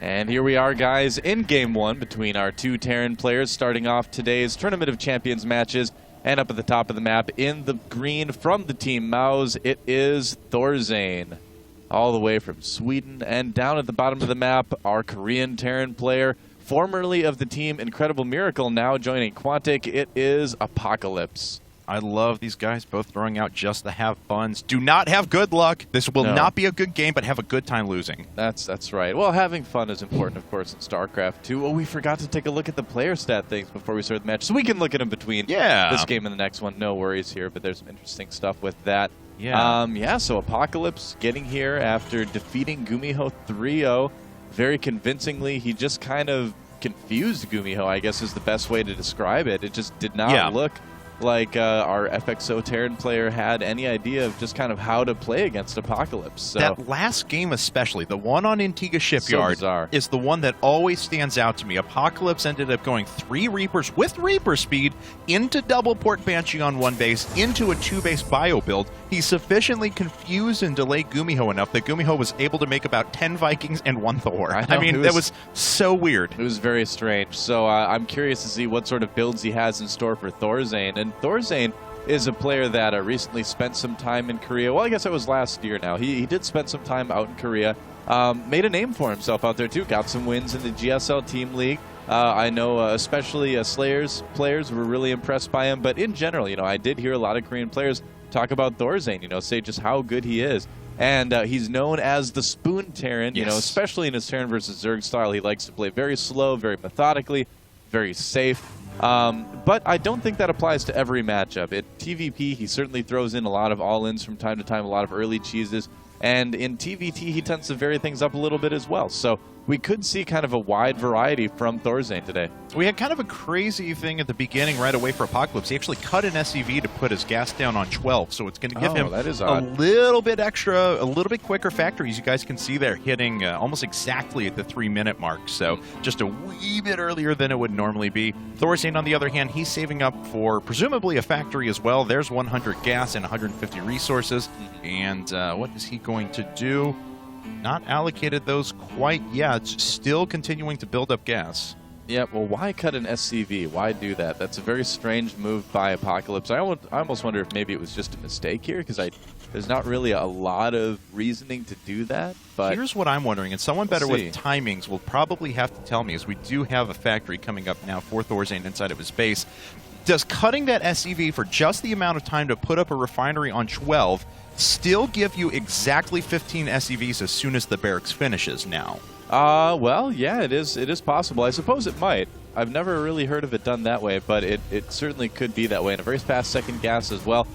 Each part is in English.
And here we are, guys, in Game 1 between our two Terran players, starting off today's Tournament of Champions matches. And up at the top of the map, in the green from the team mouz, it is ThorZaIN, all the way from Sweden. And down at the bottom of the map, our Korean Terran player, formerly of the team Incredible Miracle, now joining Quantic, it is Apocalypse. I love these guys both throwing out just the have funs. Do not have good luck. This will not be a good game, but have a good time losing. That's right. Well, having fun is important, of course, in StarCraft too. Oh, we forgot to take a look at the player stat things before we start the match, so we can look at them between this game and the next one. No worries here, but there's some interesting stuff with that. Yeah. So Apocalypse getting here after defeating Gumiho 3-0 very convincingly. He just kind of confused Gumiho, I guess is the best way to describe it. It just did not look like our FXO Terran player had any idea of just kind of how to play against Apocalypse. So that last game especially, the one on Antigua Shipyard, is the one that always stands out to me. Apocalypse ended up going 3 Reapers with Reaper speed into double port Banshee on one base, into a 2-base bio build. He sufficiently confused and delayed Gumiho enough that Gumiho was able to make about 10 Vikings and 1 Thor. I mean, that was so weird. It was very strange. So I'm curious to see what sort of builds he has in store for ThorZaIN. And ThorZaIN is a player that recently spent some time in Korea. Well, I guess it was last year now. He did spend some time out in Korea. Made a name for himself out there, too. Got some wins in the GSL Team League. I know especially Slayers players were really impressed by him. But in general, I did hear a lot of Korean players talk about ThorZaIN, say just how good he is. And he's known as the Spoon Terran, especially in his Terran versus Zerg style. He likes to play very slow, very methodically, very safe. But I don't think that applies to every matchup. At TVP, he certainly throws in a lot of all-ins from time to time, a lot of early cheeses. And in TVT, he tends to vary things up a little bit as well. So we could see kind of a wide variety from ThorZaIN today. We had kind of a crazy thing at the beginning right away for Apocalypse. He actually cut an SCV to put his gas down on 12, so it's going to give him a little bit extra, a little bit quicker factories. You guys can see they're hitting almost exactly at the 3-minute mark, so just a wee bit earlier than it would normally be. ThorZaIN, on the other hand, he's saving up for presumably a factory as well. There's 100 gas and 150 resources, and what is he going to do? Not allocated those quite yet, still continuing to build up gas. Yeah, well, why cut an SCV? Why do that? That's a very strange move by Apocalypse. I almost wonder if maybe it was just a mistake here, because there's not really a lot of reasoning to do that. But here's what I'm wondering, and someone better with timings will probably have to tell me, as we do have a factory coming up now for ThorZaIN inside of his base. Does cutting that SCV for just the amount of time to put up a refinery on 12 still give you exactly 15 SCVs as soon as the barracks finishes now? Well, yeah, it is possible. I suppose it might. I've never really heard of it done that way, but it certainly could be that way. And a very fast second gas as well.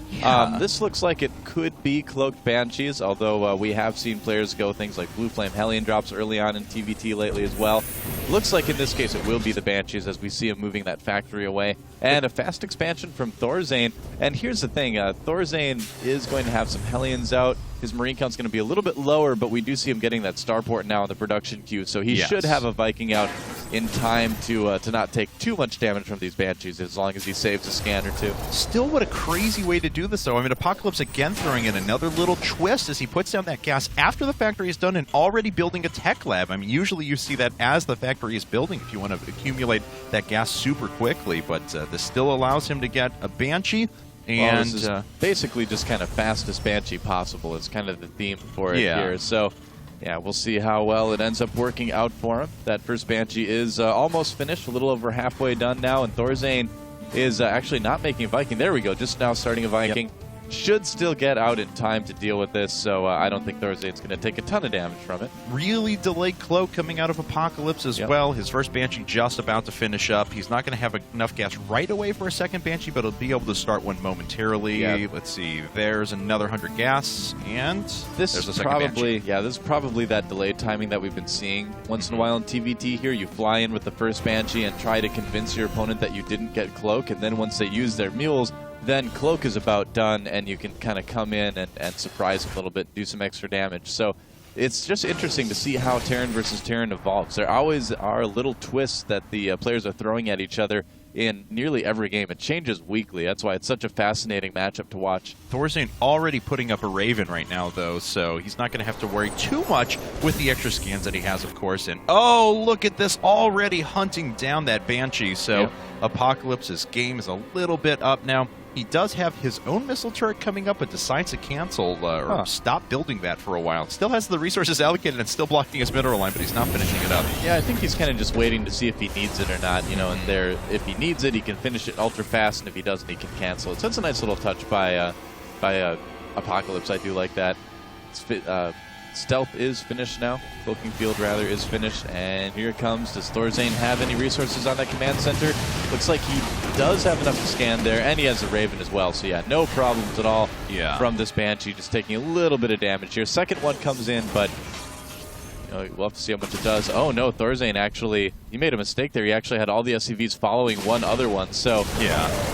This looks like it could be Cloaked Banshees, although we have seen players go things like Blue Flame Hellion drops early on in TVT lately as well. Looks like in this case it will be the Banshees as we see him moving that factory away. And a fast expansion from ThorZaIN. And here's the thing, ThorZaIN is going to have some Hellions out. His Marine count's going to be a little bit lower, but we do see him getting that Starport now in the production queue, so he should have a Viking out in time to not take too much damage from these Banshees, as long as he saves a scan or two. Still, what a crazy way to do this, though. I mean, Apocalypse again throwing in another little twist as he puts down that gas after the factory is done and already building a tech lab. I mean, usually you see that as the factory is building if you want to accumulate that gas super quickly, but this still allows him to get a Banshee. And this is basically just kind of fastest Banshee possible is kind of the theme for it here. So, yeah, we'll see how well it ends up working out for him. That first Banshee is almost finished, a little over halfway done now, and ThorZaIN is actually not making a Viking. There we go, just now starting a Viking. Should still get out in time to deal with this, so I don't think ThorZaIN's going to take a ton of damage from it. Really delayed Cloak coming out of Apocalypse as well. His first Banshee just about to finish up. He's not going to have enough gas right away for a second Banshee, but he'll be able to start one momentarily. Let's see, there's another 100 gas, and this is probably this is probably that delayed timing that we've been seeing once in a while in TVT here. You fly in with the first Banshee and try to convince your opponent that you didn't get Cloak, and then once they use their mules, then Cloak is about done, and you can kind of come in and surprise him a little bit, do some extra damage. So it's just interesting to see how Terran versus Terran evolves. There always are little twists that the players are throwing at each other in nearly every game. It changes weekly. That's why it's such a fascinating matchup to watch. ThorZaIN already putting up a Raven right now, though, so he's not going to have to worry too much with the extra scans that he has, of course. And, oh, look at this, already hunting down that Banshee. So Apocalypse's game is a little bit up now. He does have his own missile turret coming up, but decides to cancel or stop building that for a while. Still has the resources allocated and still blocking his mineral line, but he's not finishing it up. Yeah, I think he's kind of just waiting to see if he needs it or not. You know, and there, if he needs it, he can finish it ultra fast, and if he doesn't, he can cancel it. So it's a nice little touch by Apocalypse. I do like that. Stealth is finished now. Cloaking Field, rather, is finished. And here it comes. Does ThorZaIN have any resources on that command center? Looks like he does have enough to scan there, and he has a Raven as well. So, yeah, no problems at all from this Banshee. Just taking a little bit of damage here. Second one comes in, but we'll have to see how much it does. Oh, no, ThorZaIN actually, he made a mistake there. He actually had all the SCVs following one other one. So,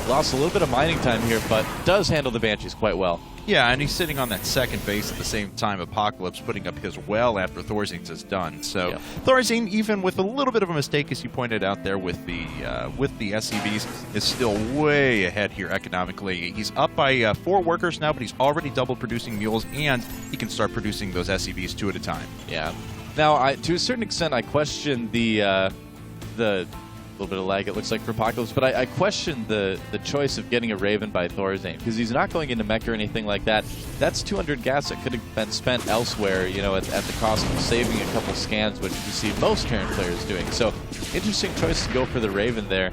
lost a little bit of mining time here, but does handle the Banshees quite well. Yeah, and he's sitting on that second base at the same time. Apocalypse putting up his well after ThorZaIN's is done. So ThorZaIN, even with a little bit of a mistake, as you pointed out there with the SCVs, is still way ahead here economically. He's up by 4 workers now, but he's already doubled producing mules, and he can start producing those SCVs 2 at a time. Yeah. Now, to a certain extent, I question the little bit of lag, it looks like, for Apocalypse, but I question the choice of getting a Raven by ThorZaIN, because he's not going into mech or anything like that. That's 200 gas that could have been spent elsewhere, you know, at the cost of saving a couple scans, which you see most Terran players doing. So, interesting choice to go for the Raven there.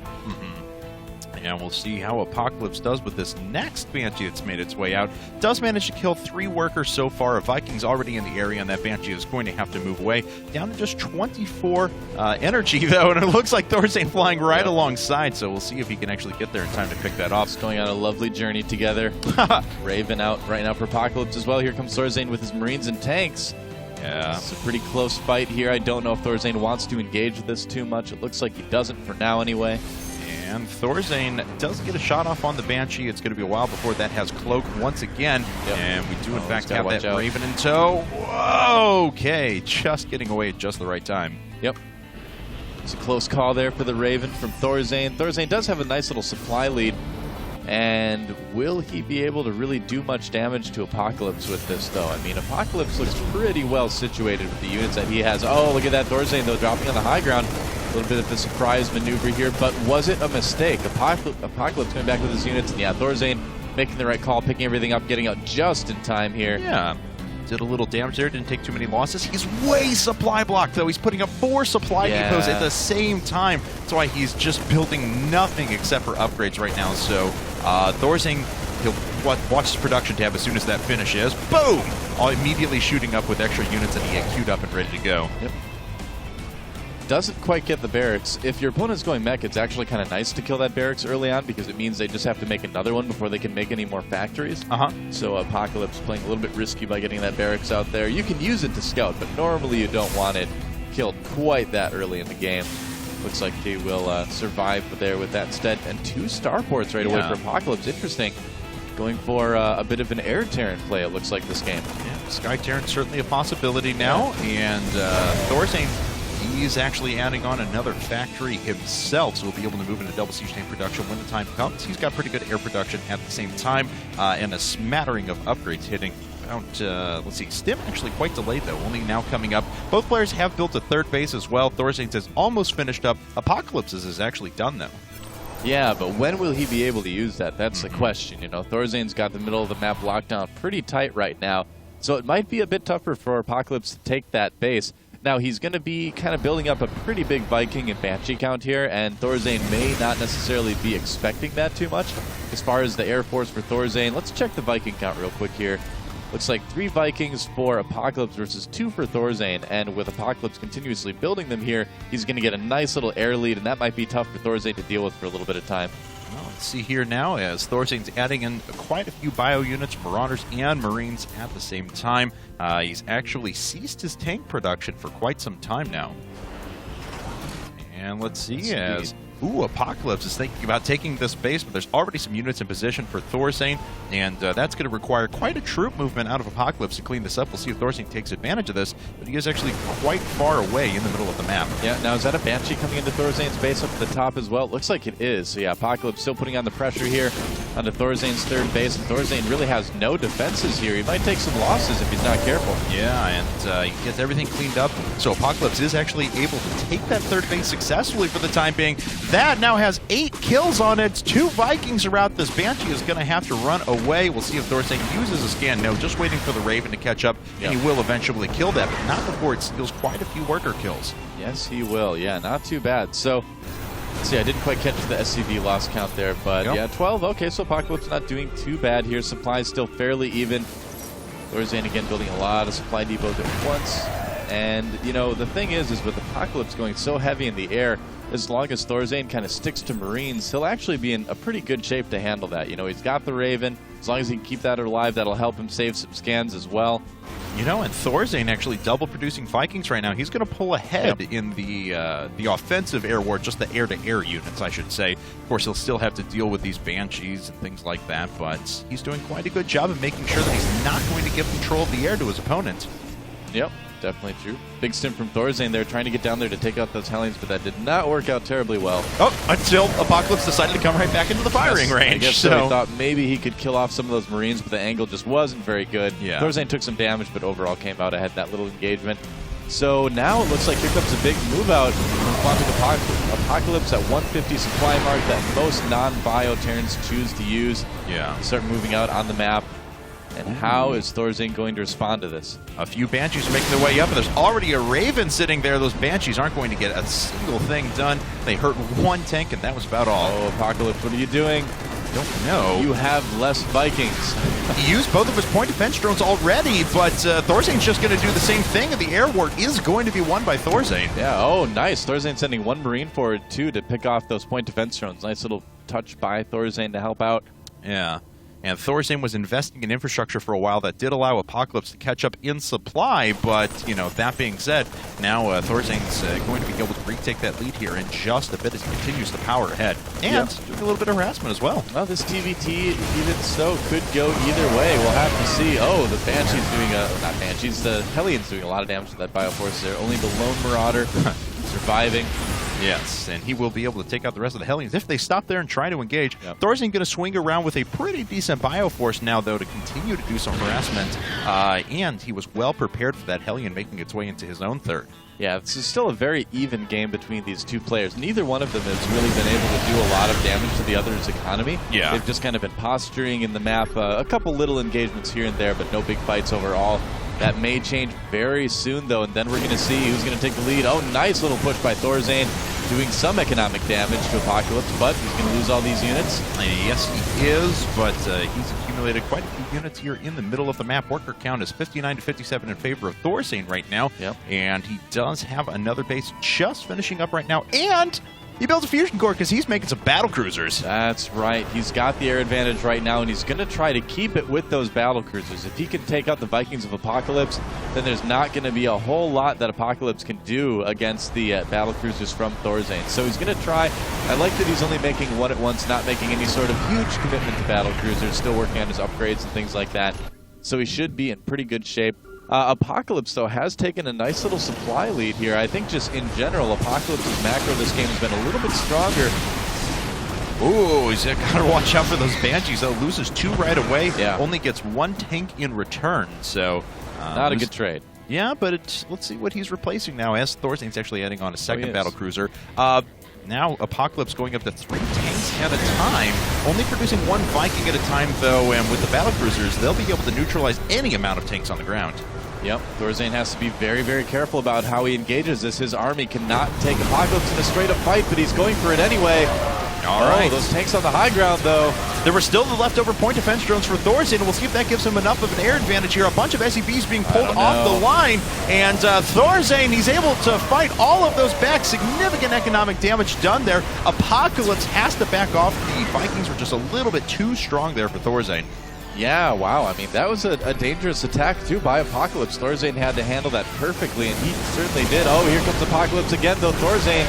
And we'll see how Apocalypse does with this next Banshee that's made its way out. Does manage to kill 3 workers so far. A Viking's already in the area, and that Banshee is going to have to move away. Down to just 24 energy, though, and it looks like ThorZaIN flying right alongside, so we'll see if he can actually get there in time to pick that off. It's going on a lovely journey together. Raven out right now for Apocalypse as well. Here comes ThorZaIN with his Marines and tanks. Yeah. It's a pretty close fight here. I don't know if ThorZaIN wants to engage with this too much. It looks like he doesn't for now anyway. And ThorZaIN does get a shot off on the Banshee. It's going to be a while before that has Cloak once again. And we do, in fact, have that Raven in tow. Whoa, okay, just getting away at just the right time. Yep. It's a close call there for the Raven from ThorZaIN. ThorZaIN does have a nice little supply lead. And will he be able to really do much damage to Apocalypse with this, though? I mean, Apocalypse looks pretty well situated with the units that he has. Oh, look at that ThorZaIN, though, dropping on the high ground. A little bit of the surprise maneuver here, but was it a mistake? Apocalypse coming back with his units, and yeah, ThorZaIN making the right call, picking everything up, getting out just in time here. Yeah. Did a little damage there, didn't take too many losses. He's way supply blocked, though. He's putting up 4 supply depots at the same time. That's why he's just building nothing except for upgrades right now. So ThorZaIN, he'll watch his production tab as soon as that finishes. Boom! Immediately shooting up with extra units that he had queued up and ready to go. Yep. Doesn't quite get the barracks. If your opponent's going mech, it's actually kind of nice to kill that barracks early on, because it means they just have to make another one before they can make any more factories. So Apocalypse playing a little bit risky by getting that barracks out there. You can use it to scout, but normally you don't want it killed quite that early in the game. Looks like he will survive there with that instead. And 2 starports right away for Apocalypse. Interesting. Going for a bit of an air Terran play, it looks like, this game. Yeah, Sky Terran certainly a possibility now. And ThorZaIN, he's actually adding on another factory himself, so he'll be able to move into double siege tank production when the time comes. He's got pretty good air production at the same time, and a smattering of upgrades hitting. Let's see, Stim actually quite delayed, though, only now coming up. Both players have built a 3rd base as well. ThorZaIN's is almost finished up. Apocalypse's is actually done, though. Yeah, but when will he be able to use that? That's the question. You know, ThorZaIN's got the middle of the map locked down pretty tight right now, so it might be a bit tougher for Apocalypse to take that base. Now, he's going to be kind of building up a pretty big Viking and Banshee count here, and ThorZaIN may not necessarily be expecting that too much. As far as the Air Force for ThorZaIN, let's check the Viking count real quick here. Looks like 3 Vikings for Apocalypse versus 2 for ThorZaIN, and with Apocalypse continuously building them here, he's going to get a nice little air lead, and that might be tough for ThorZaIN to deal with for a little bit of time. Well, let's see here now as ThorZaIN's adding in quite a few bio units, Marauders and Marines at the same time. He's actually ceased his tank production for quite some time now. And let's see as Ooh, Apocalypse is thinking about taking this base, but there's already some units in position for ThorZaIN, and that's going to require quite a troop movement out of Apocalypse to clean this up. We'll see if ThorZaIN takes advantage of this, but he is actually quite far away in the middle of the map. Yeah, now is that a Banshee coming into ThorZaIN's base up at the top as well? It looks like it is. So yeah, Apocalypse still putting on the pressure here onto ThorZaIN's third base, and ThorZaIN really has no defenses here. He might take some losses if he's not careful. Yeah, and he gets everything cleaned up, so Apocalypse is actually able to take that third base successfully for the time being. That now has 8 kills on it. 2 Vikings are out. This Banshee is going to have to run away. We'll see if ThorZaIN uses a scan. No, just waiting for the Raven to catch up, and he will eventually kill that, but not before it steals quite a few worker kills. Yes, he will. Yeah, not too bad. So, let's see, I didn't quite catch the SCV loss count there, but yeah, 12. Okay, so Apocalypse not doing too bad here. Supply still fairly even. ThorZaIN again building a lot of supply depots at once. And, you know, the thing is with Apocalypse going so heavy in the air, as long as ThorZaIN kind of sticks to Marines, he'll actually be in a pretty good shape to handle that. You know, he's got the Raven. As long as he can keep that alive, that'll help him save some scans as well. You know, and ThorZaIN actually double producing Vikings right now. He's going to pull ahead in the offensive air war, just the air-to-air units, I should say. Of course, he'll still have to deal with these Banshees and things like that, but he's doing quite a good job of making sure that he's not going to give control of the air to his opponent. Yep. Definitely true. Big stim from ThorZaIN there, trying to get down there to take out those Hellions, but that did not work out terribly well. Oh, until Apocalypse decided to come right back into the firing range. I guess so. He thought maybe he could kill off some of those Marines, but the angle just wasn't very good. Yeah. ThorZaIN took some damage, but overall came out ahead that little engagement. So now it looks like here comes a big move out from Quantic.Apocalypse at 150 supply mark that most non-bio Terrans choose to use. Yeah. They start moving out on the map. And how is ThorZaIN going to respond to this? A few Banshees are making their way up, and there's already a Raven sitting there. Those Banshees aren't going to get a single thing done. They hurt 1 tank, and that was about all. Oh, Apocalypse, what are you doing? Don't know. You have less Vikings. He used both of his point defense drones already, but ThorZaIN's just going to do the same thing, and the air war is going to be won by ThorZaIN. Yeah, oh, nice. ThorZaIN sending 1 Marine forward, too, to pick off those point defense drones. Nice little touch by ThorZaIN to help out. Yeah. And ThorZaIN was investing in infrastructure for a while that did allow Apocalypse to catch up in supply, but, you know, that being said, now ThorZaIN's going to be able to retake that lead here in just a bit as he continues to power ahead. And doing a little bit of harassment as well. Well, this TVT, even so, could go either way. We'll have to see. Oh, the Banshee's doing not Banshees, the Hellions doing a lot of damage to that Bioforce there. Only the Lone Marauder surviving. Yes, and he will be able to take out the rest of the Hellions if they stop there and try to engage. ThorZaIN going to swing around with a pretty decent Bioforce now, though, to continue to do some harassment. And he was well prepared for that Hellion making its way into his own third. Yeah, this is still a very even game between these two players. Neither one of them has really been able to do a lot of damage to the other's economy. Yeah. They've just kind of been posturing in the map. A couple little engagements here and there, but no big fights overall. That may change very soon, though, and then we're going to see who's going to take the lead. Oh, nice little push by ThorZaIN, doing some economic damage to Apocalypse, but he's going to lose all these units. Yes, he is, but he's accumulated quite a few units here in the middle of the map. Worker count is 59 to 57 in favor of ThorZaIN right now, and he does have another base just finishing up right now, and he builds a fusion core because he's making some battle cruisers. That's right. He's got the air advantage right now, and he's going to try to keep it with those battle cruisers. If he can take out the Vikings of Apocalypse, then there's not going to be a whole lot that Apocalypse can do against the battle cruisers from ThorZaIN. So he's going to try. I like that he's only making 1 at once, not making any sort of huge commitment to battle cruisers, still working on his upgrades and things like that. So he should be in pretty good shape. Apocalypse, though, has taken a nice little supply lead here. I think just in general, Apocalypse's macro this game has been a little bit stronger. Ooh, he's got to watch out for those Banshees, though. Loses 2 right away. Yeah. Only gets 1 tank in return, so not a good trade. Yeah, but let's see what he's replacing now, as ThorZaIN's actually adding on a second battle cruiser. Now Apocalypse going up to 3 tanks at a time, only producing 1 Viking at a time, though, and with the battle cruisers, they'll be able to neutralize any amount of tanks on the ground. Yep, ThorZaIN has to be very, very careful about how he engages this. His army cannot take Apocalypse in a straight-up fight, but he's going for it anyway. All right. Those tanks on the high ground, though. There were still the leftover point defense drones for ThorZaIN. We'll see if that gives him enough of an air advantage here. A bunch of SCVs being pulled off the line, and ThorZaIN, he's able to fight all of those back. Significant economic damage done there. Apocalypse has to back off. The Vikings were just a little bit too strong there for ThorZaIN. Yeah, wow. I mean, that was a dangerous attack, too, by Apocalypse. ThorZaIN had to handle that perfectly, and he certainly did. Oh, here comes Apocalypse again, though. ThorZaIN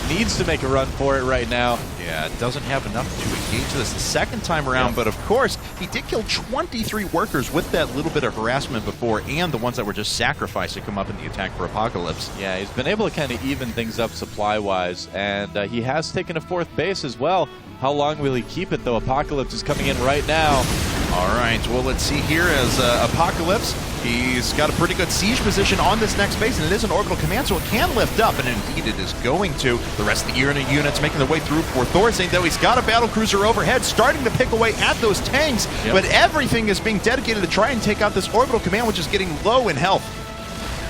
needs to make a run for it right now. Yeah, it doesn't have enough to engage this the second time around, but of course, he did kill 23 workers with that little bit of harassment before, and the ones that were just sacrificed to come up in the attack for Apocalypse. Yeah, he's been able to kind of even things up supply-wise, and he has taken a 4th base as well. How long will he keep it, though? Apocalypse is coming in right now. All right, well, let's see here as Apocalypse, he's got a pretty good siege position on this next base, and it is an orbital command, so it can lift up, and indeed it is going to. The rest of the units making their way through for ThorZaIN, though he's got a battlecruiser overhead, starting to pick away at those tanks, but everything is being dedicated to try and take out this orbital command, which is getting low in health.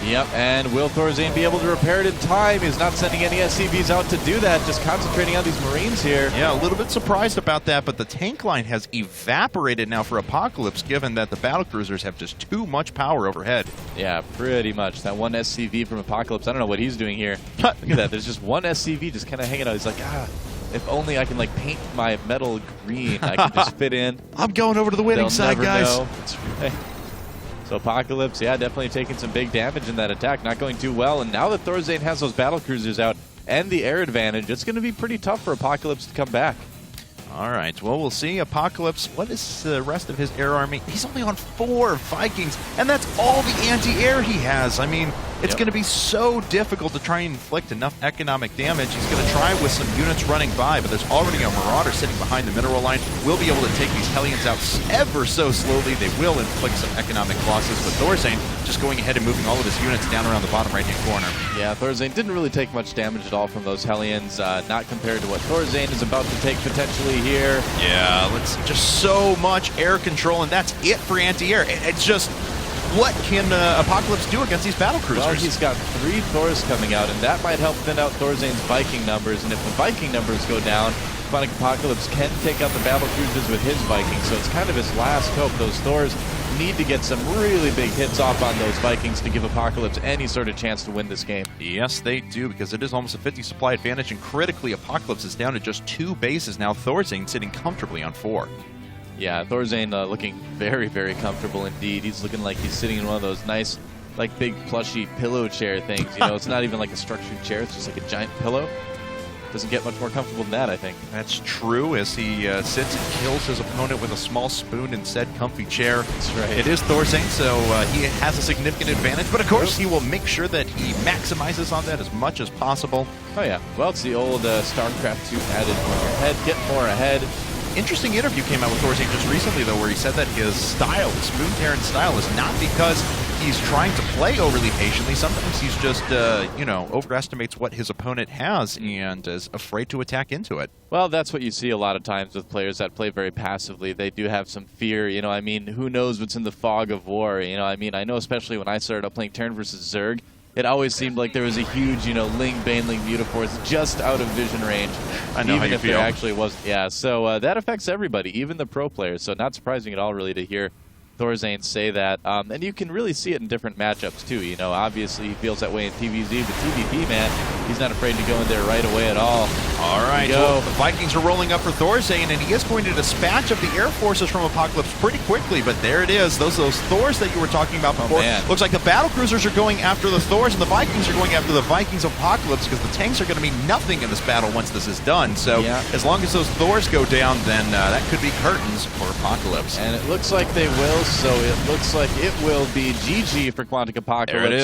Yep, and will ThorZaIN be able to repair it in time? He's not sending any SCVs out to do that, just concentrating on these Marines here. Yeah, a little bit surprised about that, but the tank line has evaporated now for Apocalypse, given that the battlecruisers have just too much power overhead. Yeah, pretty much. That one SCV from Apocalypse, I don't know what he's doing here. Look at that, there's just one SCV just kind of hanging out. He's like, if only I can like paint my metal green, I can just fit in. I'm going over to the winning side, guys. Know. That's right. So Apocalypse, yeah, definitely taking some big damage in that attack, not going too well. And now that ThorZaIN has those battlecruisers out and the air advantage, it's going to be pretty tough for Apocalypse to come back. All right, well, we'll see. Apocalypse, what is the rest of his air army? He's only on 4 Vikings, and that's all the anti-air he has. I mean, it's going to be so difficult to try and inflict enough economic damage. He's going to try with some units running by, but there's already a Marauder sitting behind the mineral line. We'll be able to take these Hellions out ever so slowly. They will inflict some economic losses, but ThorZaIN just going ahead and moving all of his units down around the bottom right-hand corner. Yeah, ThorZaIN didn't really take much damage at all from those Hellions, not compared to what ThorZaIN is about to take potentially here. Yeah, let's just so much air control, and that's it for anti-air. It's just, what can Apocalypse do against these battlecruisers? Well, he's got 3 Thors coming out, and that might help thin out ThorZaIN's Viking numbers. And if the Viking numbers go down, Quantic.Apocalypse can take out the battlecruisers with his Vikings. So it's kind of his last hope. Those Thors need to get some really big hits off on those Vikings to give Apocalypse any sort of chance to win this game. Yes, they do, because it is almost a 50 supply advantage, and critically, Apocalypse is down to just 2 bases now. ThorZaIN sitting comfortably on 4. Yeah, ThorZaIN looking very, very comfortable indeed. He's looking like he's sitting in one of those nice, like, big plushy pillow chair things. You know, it's not even like a structured chair. It's just like a giant pillow. Doesn't get much more comfortable than that, I think. That's true, as he sits and kills his opponent with a small spoon in said comfy chair. That's right. It is ThorZaIN, so he has a significant advantage, but of course he will make sure that he maximizes on that as much as possible. Oh yeah, well, it's the old StarCraft 2 added on your head, get more ahead. Interesting interview came out with ThorZaIN just recently, though, where he said that his style, the spoon tearing style, is not because he's trying to play overly patiently. Sometimes he's just, you know, overestimates what his opponent has and is afraid to attack into it. Well, that's what you see a lot of times with players that play very passively. They do have some fear, you know, I mean, who knows what's in the fog of war, you know, I mean, I know especially when I started out playing Turn versus Zerg, it always seemed like there was a huge, you know, Ling, Baneling, Mutaforce just out of vision range. I know how you feel. There actually was, yeah, so that affects everybody, even the pro players, so not surprising at all really to hear ThorZaIN say that. And you can really see it in different matchups too. You know, obviously he feels that way in TVZ, but TVP, man, he's not afraid to go in there right away at all. All right, well, the Vikings are rolling up for ThorZaIN, and he is going to dispatch of the air forces from Apocalypse pretty quickly, but there it is. Those Thors that you were talking about before. Looks like the battlecruisers are going after the Thors, and the Vikings are going after the Vikings of Apocalypse, because the tanks are going to mean nothing in this battle once this is done. So as long as those Thors go down, then that could be curtains for Apocalypse. And it looks like they will. So it looks like it will be GG for Quantic.Apocalypse. There it is.